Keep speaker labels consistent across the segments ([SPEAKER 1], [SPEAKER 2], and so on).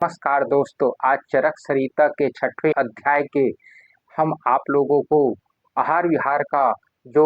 [SPEAKER 1] नमस्कार दोस्तों, आज चरक संहिता के 6वें अध्याय के हम आप लोगों को आहार विहार का जो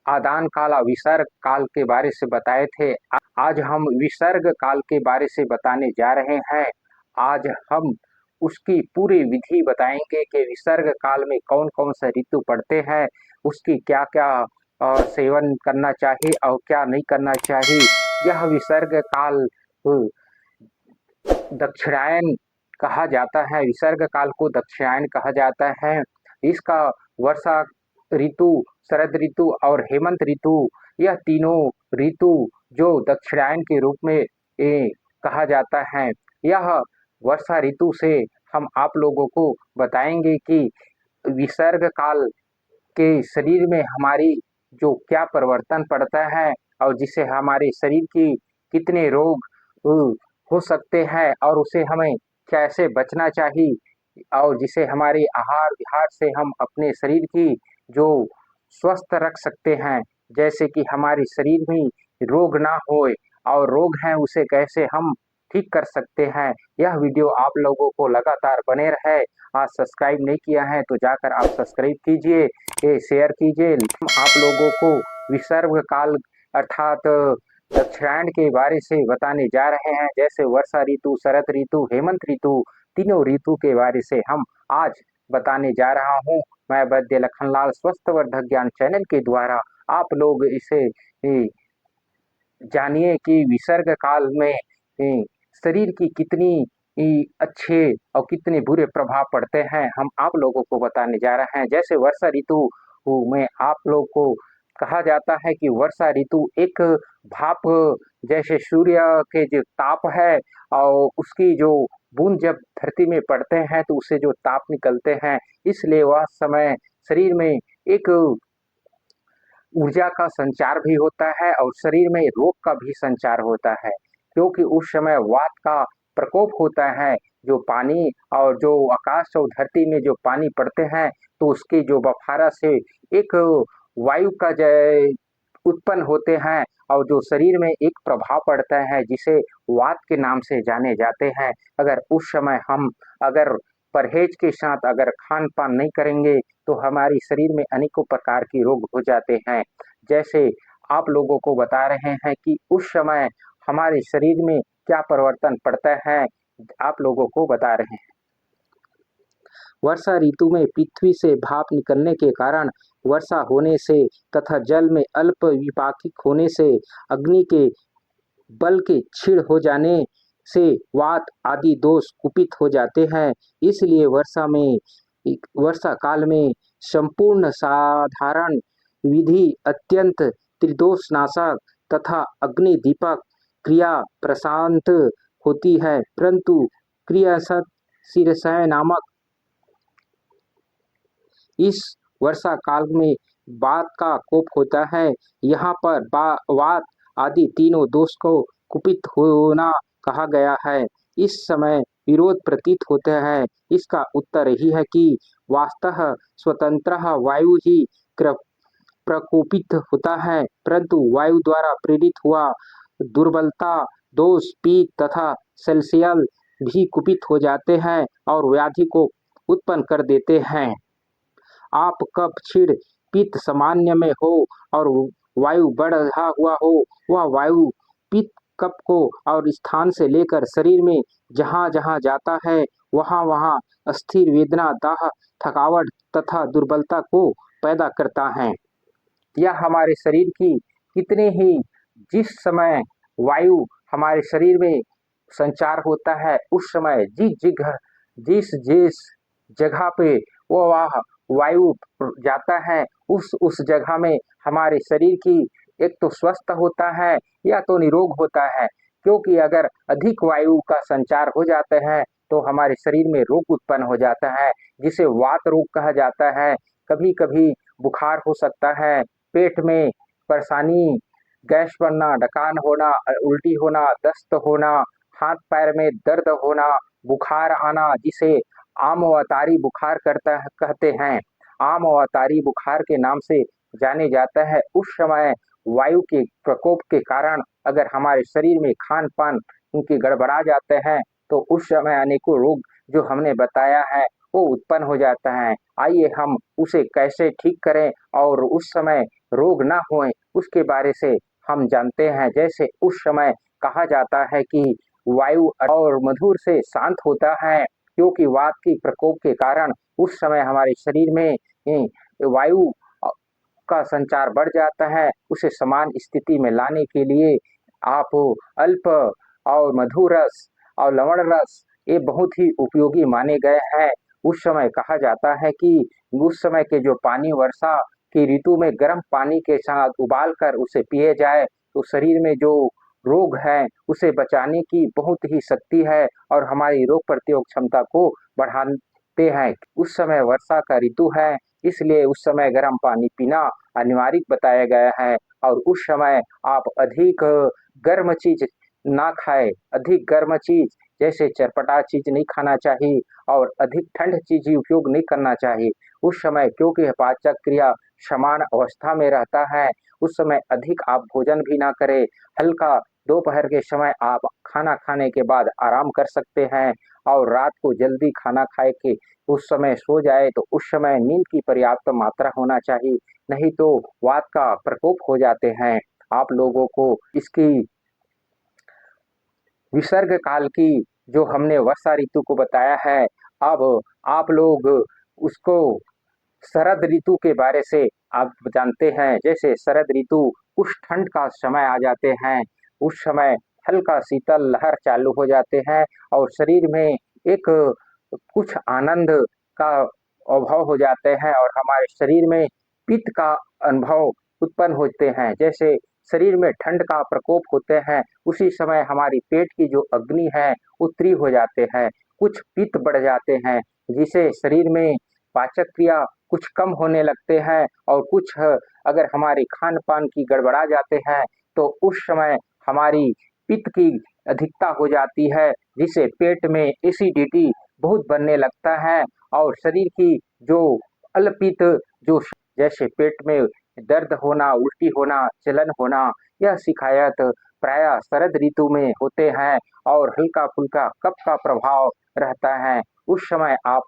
[SPEAKER 1] आदान काल विसर्ग काल के बारे से बताए थे। आज हम विसर्ग काल के बारे से बताने जा रहे हैं। आज हम उसकी पूरी विधि बताएंगे कि विसर्ग काल में कौन कौन सा ऋतु पड़ते हैं, उसकी क्या क्या सेवन करना चाहिए और क्या नहीं करना चाहिए। यह विसर्ग काल दक्षिणायन कहा जाता है। विसर्ग काल को दक्षिणायन कहा जाता है। इसका वर्षा ऋतु, शरद ऋतु और हेमंत ऋतु, यह तीनों ऋतु जो दक्षिणायन के रूप में कहा जाता है। यह वर्षा ऋतु से हम आप लोगों को बताएंगे कि विसर्ग काल के शरीर में हमारी जो क्या परिवर्तन पड़ता है और जिससे हमारे शरीर की कितने रोग हो सकते हैं और उसे हमें कैसे बचना चाहिए और जिसे हमारे आहार विहार से हम अपने शरीर की जो स्वस्थ रख सकते हैं, जैसे कि हमारे शरीर में रोग ना होए और रोग हैं उसे कैसे हम ठीक कर सकते हैं। यह वीडियो आप लोगों को लगातार बने रहे। आज सब्सक्राइब नहीं किया है तो जाकर आप सब्सक्राइब कीजिए, शेयर कीजिए। हम आप लोगों को विसर्ग काल अर्थात दक्षिणायन के बारे से बताने जा रहे हैं। जैसे वर्षा ऋतु, शरद ऋतु, हेमंत ऋतु, तीनों ऋतु के बारे से हम आज बताने जा रहा हूँ। मैं वैद्य लखनलाल स्वस्थवर्धक ज्ञान चैनल के द्वारा आप लोग इसे जानिए कि विसर्ग काल में शरीर की कितनी अच्छे और कितने बुरे प्रभाव पड़ते हैं, हम आप लोगों को बताने जा रहे हैं। जैसे वर्षा ऋतु में आप लोग को कहा जाता है कि वर्षा ऋतु एक भाप जैसे सूर्य के जो ताप है और उसकी जो बूंद जब धरती में पड़ते हैं तो उससे जो ताप निकलते हैं, इसलिए वह समय शरीर में एक ऊर्जा का संचार भी होता है और शरीर में रोग का भी संचार होता है, क्योंकि उस समय वात का प्रकोप होता है। जो पानी और जो आकाश और धरती में जो पानी पड़ते हैं तो उसकी जो बफारा से एक वायु का उत्पन्न होते हैं और जो शरीर में एक प्रभाव पड़ता है जिसे वात के नाम से जाने जाते हैं। अगर उस समय हम अगर परहेज के साथ अगर खान पान नहीं करेंगे तो हमारी शरीर में अनेकों प्रकार की रोग हो जाते हैं। जैसे आप लोगों को बता रहे हैं कि उस समय हमारे शरीर में क्या परिवर्तन पड़ता है, आप लोगों को बता रहे हैं। वर्षा ऋतु में पृथ्वी से भाप निकलने के कारण वर्षा होने से तथा जल में अल्प विपाकिक होने से अग्नि के बल के क्षीण हो जाने से वात आदि दोष कुपित हो जाते हैं। इसलिए वर्षा काल में संपूर्ण साधारण विधि अत्यंत त्रिदोष नाशक तथा अग्नि दीपक क्रिया प्रशांत होती है, परंतु क्रियासत शीर्षय नामक इस वर्षा काल में वात का कोप होता है। यहाँ पर वात आदि तीनों दोष को कुपित होना कहा गया है। इस समय विरोध प्रतीत होते हैं। इसका उत्तर यही है कि वास्तव स्वतंत्र वायु ही प्रकोपित होता है, परंतु वायु द्वारा प्रेरित हुआ दुर्बलता, दोष, पीत तथा सेल्सियल भी कुपित हो जाते हैं और व्याधि को उत्पन्न कर देते हैं। आप कफ, क्षीण, पित्त सामान्य में हो और वायु बढ़ा हुआ हो, वह वायु पित्त कफ को और स्थान से लेकर शरीर में जहाँ जहाँ जाता है वहाँ वहाँ अस्थिर वेदना, दाह, थकावट तथा दुर्बलता को पैदा करता है। यह हमारे शरीर की कितने ही जिस समय वायु हमारे शरीर में संचार होता है उस समय जिस जिस जगह पे वो वह वायु जाता है उस जगह में हमारे शरीर की एक तो स्वस्थ होता है या तो निरोग होता है, क्योंकि अगर अधिक वायु का संचार हो जाता है तो हमारे शरीर में रोग उत्पन्न हो जाता है जिसे वात रोग कहा जाता है। कभी कभी बुखार हो सकता है, पेट में परेशानी, गैस बनना, डकार होना, उल्टी होना, दस्त होना, हाथ पैर में दर्द होना, बुखार आना, जिसे आम अवतारी बुखार कहते हैं, आम अवतारी बुखार के नाम से जाने जाता है। उस समय वायु के प्रकोप के कारण अगर हमारे शरीर में खान पान उनके गड़बड़ा जाते हैं तो उस समय अनेकों रोग जो हमने बताया है वो उत्पन्न हो जाता है। आइए हम उसे कैसे ठीक करें और उस समय रोग ना होए उसके बारे से हम जानते हैं। जैसे उस समय कहा जाता है कि वायु और मधुर से शांत होता है, क्योंकि वात की प्रकोप के कारण उस समय हमारे शरीर में वायु का संचार बढ़ जाता है। उसे समान स्थिति में लाने के लिए आप अल्प और मधुर रस और लवण रस ये बहुत ही उपयोगी माने गए हैं। उस समय कहा जाता है कि उस समय के जो पानी वर्षा की ऋतु में गर्म पानी के साथ उबाल कर उसे पिए जाए तो शरीर में जो रोग है उसे बचाने की बहुत ही शक्ति है और हमारी रोग प्रतिरोधक क्षमता को बढ़ाते हैं। उस समय वर्षा का ऋतु है, इसलिए उस समय गर्म पानी पीना अनिवार्य बताया गया है। और उस समय आप अधिक गर्म चीज ना खाएं, अधिक गर्म चीज जैसे चटपटा चीज नहीं खाना चाहिए और अधिक ठंड चीज उपयोग नहीं करना चाहिए उस समय, क्योंकि पाचक क्रिया समान अवस्था में रहता है। उस समय अधिक आप भोजन भी ना करें, हल्का दोपहर के समय आप खाना खाने के बाद आराम कर सकते हैं और रात को जल्दी खाना खाए के उस समय सो जाए तो उस समय नींद की पर्याप्त मात्रा होना चाहिए, नहीं तो वात का प्रकोप हो जाते हैं। आप लोगों को इसकी विसर्ग काल की जो हमने वर्षा ऋतु को बताया है, अब आप लोग उसको शरद ऋतु के बारे से आप जानते हैं। जैसे शरद ऋतु उस ठंड का समय आ जाते हैं, उस समय हल्का शीतल लहर चालू हो जाते हैं और शरीर में एक कुछ आनंद का अभाव हो जाते हैं और हमारे शरीर में पित्त का अनुभव उत्पन्न होते हैं। जैसे शरीर में ठंड का प्रकोप होते हैं उसी समय हमारी पेट की जो अग्नि है उत्तरी हो जाते हैं, कुछ पित्त बढ़ जाते हैं जिसे शरीर में पाचक क्रिया कुछ कम होने लगते हैं और कुछ अगर हमारी खान पान की गड़बड़ा जाते हैं तो उस समय हमारी पित्त की अधिकता हो जाती है जिससे पेट में एसिडिटी बहुत बनने लगता है और शरीर की जो अल्पित जो जैसे पेट में दर्द होना, उल्टी होना, जलन होना, यह शिकायत प्राय शरद ऋतु में होते हैं और हल्का फुल्का कफ का प्रभाव रहता है। उस समय आप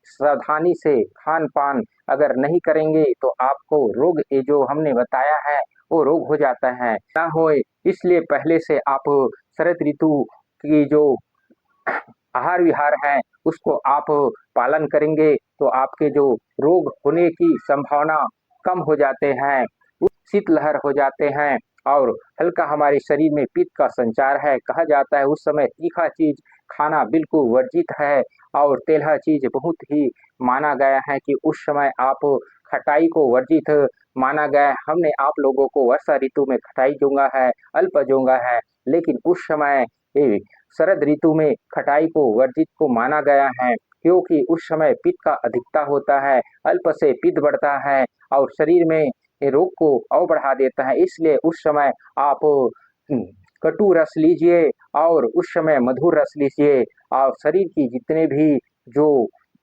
[SPEAKER 1] सावधानी से खान पान अगर नहीं करेंगे तो आपको रोग ये जो हमने बताया है वो रोग हो जाता है ना होए, इसलिए पहले से आप शरद ऋतु की जो आहार विहार है उसको आप पालन करेंगे तो आपके जो रोग होने की संभावना कम हो जाते हैं, शीतलहर हो जाते हैं और हल्का हमारे शरीर में पित्त का संचार है। कहा जाता है उस समय तीखा चीज खाना बिल्कुल वर्जित है और तेलहा चीज बहुत ही माना गया है कि उस समय आप खटाई को वर्जित माना गया है। हमने आप लोगों को वर्षा ऋतु में खटाई जोंगा है, अल्प जोंगा है, लेकिन उस समय शरद ऋतु में खटाई को वर्जित को माना गया है क्योंकि उस समय पित्त का अधिकता होता है, अल्प से पित्त बढ़ता है और शरीर में रोग को और बढ़ा देता है। इसलिए उस समय आप कटु रस लीजिए और उस समय मधुर रस लीजिए और शरीर की जितने भी जो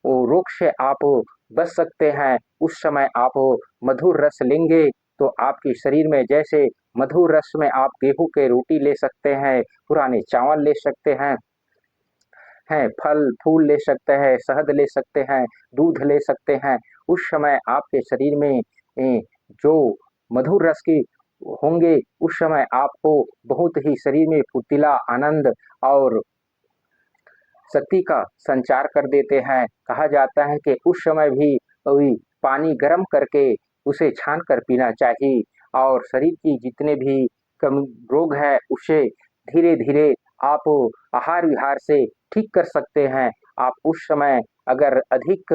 [SPEAKER 1] रोग से आप बच सकते हैं उस समय आप मधुर रस लेंगे तो आपके शरीर में जैसे मधुर रस में आप गेहूं के रोटी ले सकते हैं, पुराने चावल ले सकते हैं, फल फूल ले सकते हैं, शहद ले सकते हैं, दूध ले सकते हैं। उस समय आपके शरीर में जो मधुर रस की होंगे उस समय आपको बहुत ही शरीर में फुर्तीला आनंद और शक्ति का संचार कर देते हैं। कहा जाता है कि उस समय भी पानी गर्म करके उसे छान कर पीना चाहिए और शरीर की जितने भी कम रोग है उसे धीरे धीरे आप आहार विहार से ठीक कर सकते हैं। आप उस समय अगर अधिक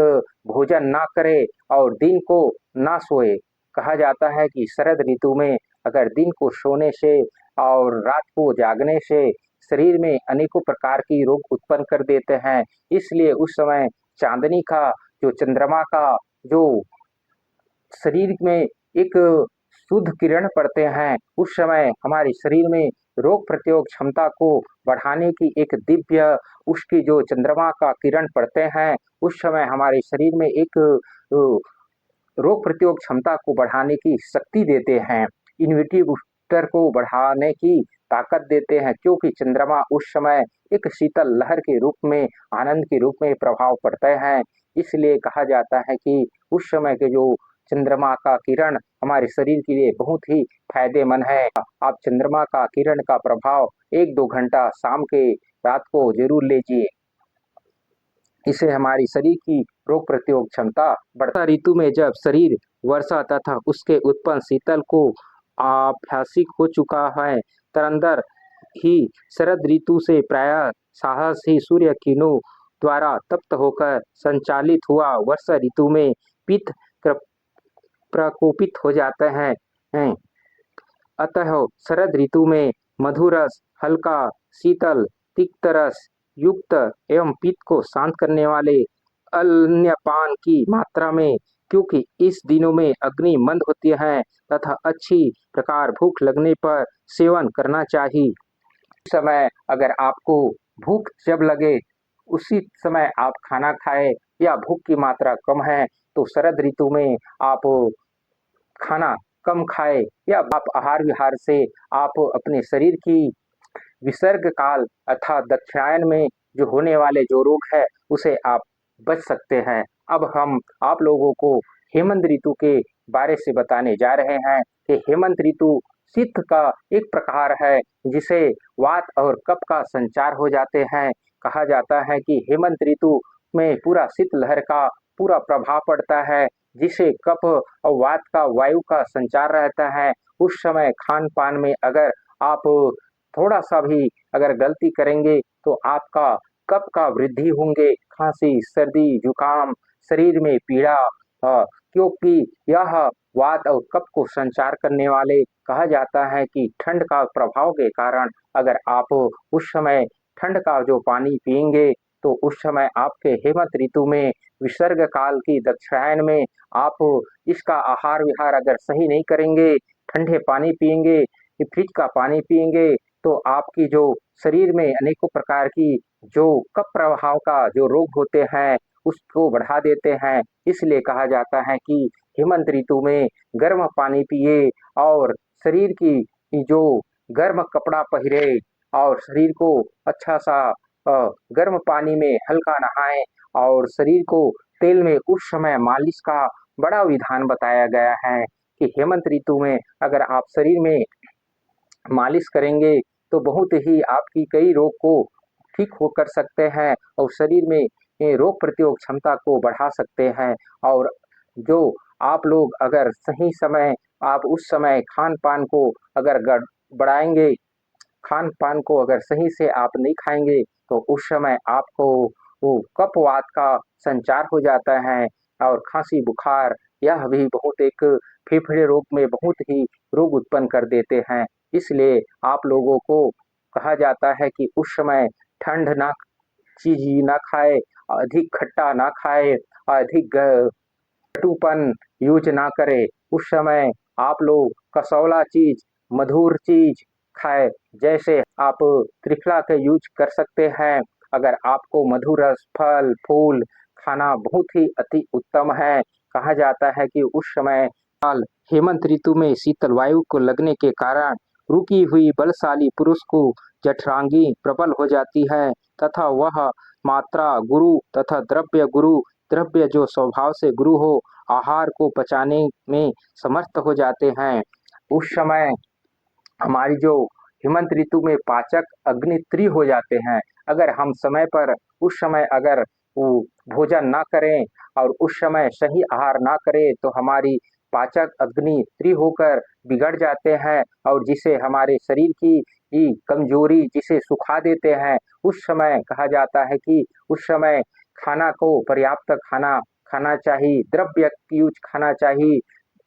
[SPEAKER 1] भोजन ना करें और दिन को ना सोए, कहा जाता है कि शरद ऋतु में अगर दिन को सोने से और रात को जागने से शरीर में अनेकों प्रकार की रोग उत्पन्न कर देते हैं। इसलिए उस समय चांदनी का जो चंद्रमा का जो शरीर में एक शुद्ध किरण पड़ते हैं उस समय हमारे शरीर में रोग प्रतिरोधक क्षमता को बढ़ाने की एक दिव्य उसकी जो चंद्रमा का किरण पड़ते हैं उस समय हमारे शरीर में एक रोग प्रतिरोधक क्षमता को बढ़ाने की शक्ति देते हैं, इम्यूनिटी बूस्टर को बढ़ाने की ताकत देते हैं, क्योंकि चंद्रमा उस समय एक शीतल लहर के रूप में, आनंद के रूप में प्रभाव पड़ते हैं। इसलिए कहा जाता है कि उस समय के जो चंद्रमा का किरण हमारे शरीर के लिए बहुत ही फायदेमंद है। आप चंद्रमा का किरण का प्रभाव 1-2 घंटा शाम के रात को जरूर लीजिए। इससे हमारी शरीर की रोग प्रतिरोधक क्षमता बढ़ता। ऋतु में जब शरीर वर्षा तथा उसके उत्पन्न शीतल को आभासिक हो चुका है, तरंदर ही शरद ऋतु से प्रायः साहस ही सूर्य किरणों द्वारा तप्त होकर संचालित हुआ वर्षा ऋतु में पित्त प्रकोपित हो जाते हैं। अतः शरद ऋतु में मधुरस, हल्का, शीतल, तिक्त रस युक्त एवं पित्त को शांत करने वाले अन्य पान की मात्रा में, क्योंकि इस दिनों में अग्नि मंद होती है तथा अच्छी प्रकार भूख लगने पर सेवन करना चाहिए। इस समय अगर आपको भूख जब लगे उसी समय आप खाना खाएं, या भूख की मात्रा कम है तो शरद ऋतु में आप खाना कम खाएं, या आप आहार विहार से आप अपने शरीर की विसर्ग काल अर्थात दक्षिणायन में जो होने वाले जो रोग है उसे आप बच सकते हैं। अब हम आप लोगों को हेमंत ऋतु के बारे से बताने जा रहे हैं कि हेमंत ऋतु शीत का एक प्रकार है जिसे वात और कफ का संचार हो जाते हैं। कहा जाता है कि हेमंत ऋतु में पूरा शीतलहर का पूरा प्रभाव पड़ता है, जिसे कफ और वात का वायु का संचार रहता है। उस समय खान पान में अगर आप थोड़ा सा भी अगर गलती करेंगे तो आपका कफ का वृद्धि होंगे, खांसी, सर्दी, जुकाम, शरीर में पीड़ा, क्योंकि यह वात और कफ को संचार करने वाले, कहा जाता है कि ठंड का प्रभाव के कारण अगर आप उस समय ठंड का जो पानी पिएंगे तो उस समय आपके हेमंत ऋतु में विसर्ग काल की दक्षिणायन में आप इसका आहार विहार अगर सही नहीं करेंगे, ठंडे पानी पिएंगे, फ्रिज का पानी पिएंगे, तो आपकी जो शरीर में अनेकों प्रकार की जो कफ प्रभाव का जो रोग होते हैं उसको बढ़ा देते हैं। इसलिए कहा जाता है कि हेमंत ऋतु में गर्म पानी पिए और शरीर की जो गर्म कपड़ा पहरे और शरीर को अच्छा सा गर्म पानी में हल्का नहाएं और शरीर को तेल में उस समय मालिश का बड़ा विधान बताया गया है कि हेमंत ऋतु में अगर आप शरीर में मालिश करेंगे तो बहुत ही आपकी कई रोग को ठीक हो कर सकते हैं और शरीर में रोग प्रतिरोधक क्षमता को बढ़ा सकते हैं। और जो आप लोग अगर सही समय आप उस समय खान पान को अगर बढ़ाएंगे, खान पान को अगर सही से आप नहीं खाएंगे तो उस समय आपको वो कफवात का संचार हो जाता है और खांसी बुखार यह भी बहुत एक फेफड़े रोग में बहुत ही रोग उत्पन्न कर देते हैं। इसलिए आप लोगों को कहा जाता है कि उस समय ठंड ना चीज ना खाए, अधिक खट्टा ना खाए, अधिक कटुपन यूज ना करे। उस समय आप लोग कसौला चीज, मधुर चीज खाए, जैसे आप त्रिफला का यूज कर सकते हैं। अगर आपको मधुर रस, फल, फूल खाना बहुत ही अति उत्तम है। कहा जाता है कि उस समय काल हेमंत ऋतु में शीतल वायु को लगने के कारण रुकी हुई बलशाली पुरुष को जठरांगी प्रबल हो जाती है तथा वह मात्रा गुरु तथा द्रव्य गुरु, द्रव्य जो स्वभाव से गुरु हो, आहार को पचाने में समर्थ हो जाते हैं। उस समय हमारी जो हेमंत ऋतु में पाचक अग्नि त्रि हो जाते हैं। अगर हम समय पर उस समय अगर वो भोजन ना करें और उस समय सही आहार ना करें तो हमारी पाचक अग्नि त्रि होकर बिगड़ जाते हैं और जिसे हमारे शरीर की कमजोरी जिसे सुखा देते हैं। उस समय कहा जाता है कि उस समय खाना को पर्याप्त खाना खाना चाहिए, द्रव्य यूज खाना चाहिए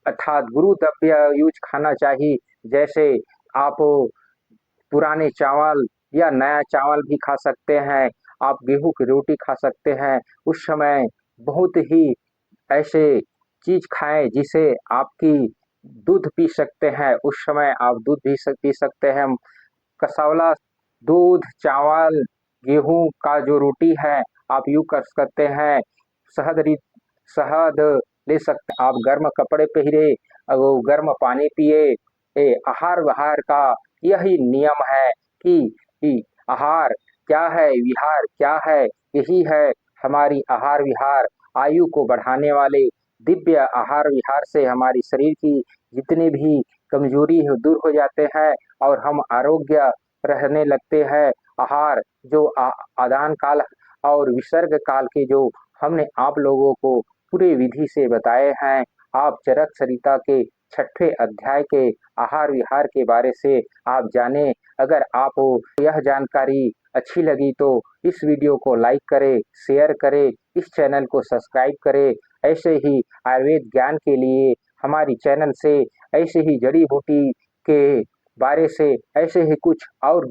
[SPEAKER 1] अर्थात गुरु द्रव्य यूज खाना चाहिए। जैसे आप पुराने चावल या नया चावल भी खा सकते हैं, आप गेहूं की रोटी खा सकते हैं। उस समय बहुत ही ऐसे चीज खाएं जिसे आपकी दूध पी सकते हैं, उस समय आप दूध भी पी सकते हैं। कसावला दूध, चावल, गेहूं का जो रोटी है आप यूँ कर सकते हैं। शहद ले सकते आप, गर्म कपड़े पहरे, वो गर्म पानी पिए। आहार विहार का यही नियम है कि आहार क्या है, विहार क्या है, यही है हमारी आहार विहार। आयु को बढ़ाने वाले दिव्य आहार विहार से हमारी शरीर की जितनी भी कमजोरी है दूर हो जाते हैं और हम आरोग्य रहने लगते हैं। आहार जो आदान काल और विसर्ग काल के जो हमने आप लोगों को पूरे विधि से बताए हैं। आप चरक सरिता के 6ठे अध्याय के आहार विहार के बारे से आप जाने। अगर आपको यह जानकारी अच्छी लगी तो इस वीडियो को लाइक करें, शेयर करें, इस चैनल को सब्सक्राइब करें। ऐसे ही आयुर्वेद ज्ञान के लिए हमारी चैनल से ऐसे ही जड़ी बूटी के बारे से ऐसे ही कुछ और